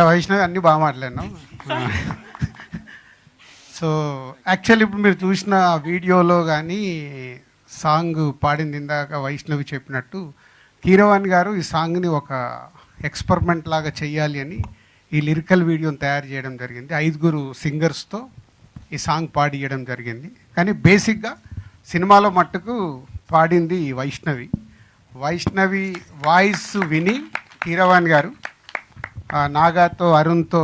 వైష్ణవి అన్నీ బాగా మాట్లాడినాం. సో యాక్చువల్లీ ఇప్పుడు మీరు చూసిన వీడియోలో కానీ సాంగ్ పాడింది ఇందాక వైష్ణవి చెప్పినట్టు కీరవాణి గారు ఈ సాంగ్ని ఒక ఎక్స్పెరిమెంట్ లాగా చెయ్యాలి అని ఈ లిరికల్ వీడియోని తయారు చేయడం జరిగింది. 5 సింగర్స్తో ఈ సాంగ్ పాడియడం జరిగింది. కానీ బేసిక్గా సినిమాలో మట్టుకు పాడింది వైష్ణవి. వైష్ణవి వాయిస్ విని కీరవాణి గారు నాగాతో అరుణ్తో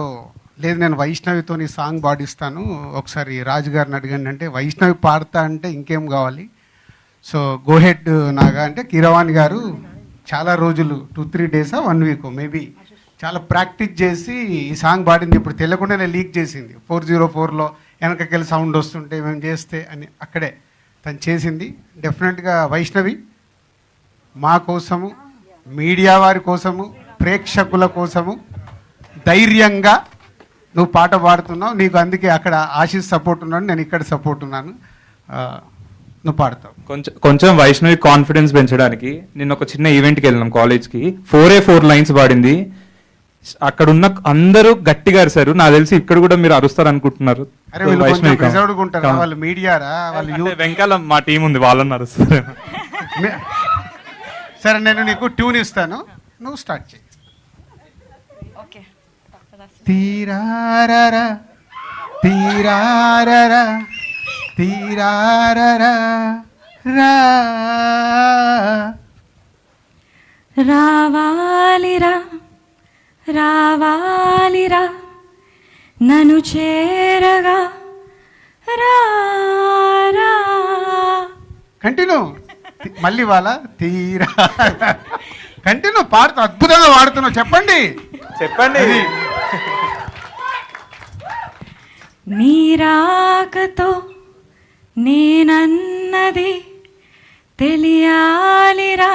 లేదు నేను వైష్ణవితో ఈ సాంగ్ పాడిస్తాను, ఒకసారి రాజు గారిని అడగండి అంటే వైష్ణవి పాడతా అంటే ఇంకేం కావాలి, సో గోహెడ్ నాగా అంటే కీరవాణి గారు చాలా రోజులు 2-3 డేసా 1 వీక్ మేబీ చాలా ప్రాక్టీస్ చేసి ఈ సాంగ్ పాడింది. ఇప్పుడు తెలియకుండానే లీక్ చేసింది 404లో వెనకకెళ్ళి సౌండ్ వస్తుంటే మేము చేస్తే అని అక్కడే తను చేసింది. డెఫినెట్గా వైష్ణవి మా కోసము, మీడియా వారి కోసము, ప్రేక్షకుల కోసము ధైర్యంగా నువ్వు పాట పాడుతున్నావు. నీకు అందుకే అక్కడ ఆశీస్ సపోర్ట్ ఉన్నాడు, నేను ఇక్కడ సపోర్ట్ ఉన్నాను, నువ్వు పాడతావు. కొంచెం వైష్ణవి కాన్ఫిడెన్స్ పెంచడానికి నిన్న ఒక చిన్న ఈవెంట్కి వెళ్ళినాం కాలేజ్కి. 4 లైన్స్ పాడింది. అక్కడ ఉన్న అందరూ గట్టిగా అరిశారు. నాకు తెలిసి ఇక్కడ కూడా మీరు అరుస్తారు అనుకుంటున్నారు. వాళ్ళు మీడియారా వాళ్ళు వెంకాల మా టీం ఉంది, వాళ్ళని అరుస్తారు. సరే నేను నీకు ట్యూన్ ఇస్తాను, నువ్వు స్టార్ట్ చేయి. తీరారరా తీరారరా తీరారరా రా రావాలిరా రావాలిరా నన్ను చేరగా రా. కంటిన్యూ మళ్ళీ వాళ్ళ తీరా కంటిన్యూ పాడుతూ అద్భుతంగా వాడుతున్నావు. చెప్పండి నీరాకతో నేనన్నది తెలియాలిరా.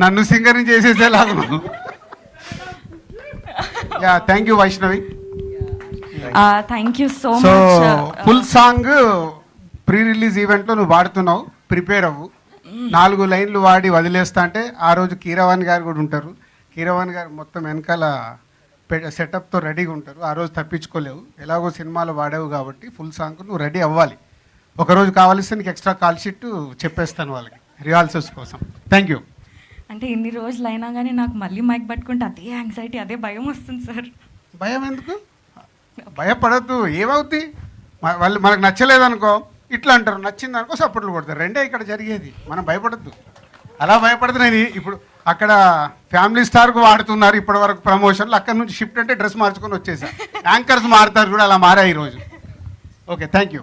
నన్ను సింగర్ని చేసేసేలాగా. Yeah thank you Vaishnavi. Thank you so so much. Full song pre release ఈవెంట్లో నువ్వు పాడుతున్నావు, ప్రిపేర్ అవ్వు. 4 లైన్లు వాడి వదిలేస్తా అంటే ఆ రోజు కీరవాణి గారు కూడా ఉంటారు. కీరవాణి గారు మొత్తం వెనకాల సెటప్తో రెడీగా ఉంటారు. ఆ రోజు తప్పించుకోలేవు, ఎలాగో సినిమాలో వాడావు కాబట్టి ఫుల్ సాంగ్ నువ్వు రెడీ అవ్వాలి. ఒకరోజు కావాల్సి నీకు ఎక్స్ట్రా కాల్ షీట్ చెప్పేస్తాను వాళ్ళకి రిహార్సల్స్ కోసం. Thank you. అంటే ఇన్ని రోజులు అయినా కానీ నాకు మళ్ళీ మైక్ పట్టుకుంటే అదే యాంగ్జైటీ, అదే భయం వస్తుంది సార్. భయం ఎందుకు? భయపడద్దు, ఏమవుద్ది? వాళ్ళు మనకు నచ్చలేదనుకో ఇట్లా అంటారు, నచ్చింది అనుకో సపోర్ట్లు కొడతారు. రెండే ఇక్కడ జరిగేది, మనం భయపడద్దు. అలా భయపడదు. నేను ఇప్పుడు అక్కడ ఫ్యామిలీ స్టార్కు వాడుతున్నారు ఇప్పటి వరకు ప్రమోషన్లు, అక్కడ నుంచి షిఫ్ట్ అంటే డ్రెస్ మార్చుకొని వచ్చేసా. యాంకర్స్ మారుతారు కూడా, అలా మారా ఈరోజు. Okay thank you.